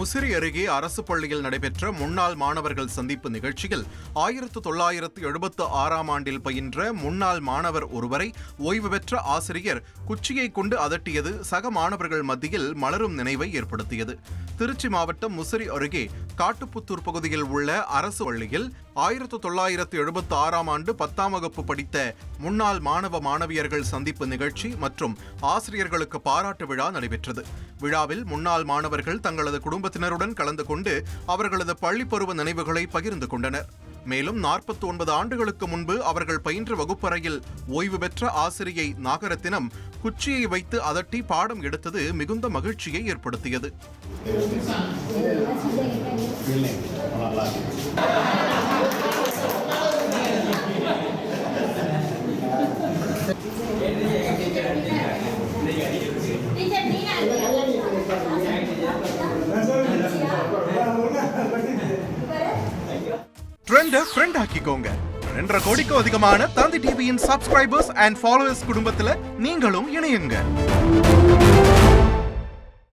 முசிறி அருகே அரசு பள்ளியில் நடைபெற்ற முன்னாள் மாணவர்கள் சந்திப்பு நிகழ்ச்சியில் 1976ஆம் ஆண்டில் பயின்ற முன்னாள் மாணவர் ஒருவரை ஓய்வு பெற்ற ஆசிரியர் குச்சியை கொண்டு அதட்டியது சக மாணவர்கள் மத்தியில் மலரும் நினைவை ஏற்படுத்தியது. திருச்சி மாவட்டம் முசிறி அருகே காட்டுப்புத்தூர் பகுதியில் உள்ள அரசு பள்ளியில் 1976ஆம் ஆண்டு 10ஆம் வகுப்பு படித்த முன்னாள் மாணவ மாணவியர்கள் சந்திப்பு நிகழ்ச்சி மற்றும் ஆசிரியர்களுக்கு பாராட்டு விழா நடைபெற்றது. விழாவில் முன்னாள் மாணவர்கள் தங்களது குடும்பத்தினருடன் கலந்து கொண்டு அவர்களது பள்ளி பருவ நினைவுகளை பகிர்ந்து கொண்டனர். மேலும் 49 ஆண்டுகளுக்கு முன்பு அவர்கள் பயின்ற வகுப்பறையில் ஓய்வு பெற்ற ஆசிரியை நாகரத்தினம் குச்சியை வைத்து அதட்டி பாடம் எடுத்தது மிகுந்த மகிழ்ச்சியை ஏற்படுத்தியது. ட்ரெண்ட ஃப்ரெண்ட் ஆக்கிக்கோங்க. 2.5 கோடிக்கும் அதிகமான தந்தி டிவியின் சப்ஸ்கிரைபர்ஸ் அண்ட் ஃபாலோவர்ஸ் குடும்பத்துல நீங்களும் இணையுங்க.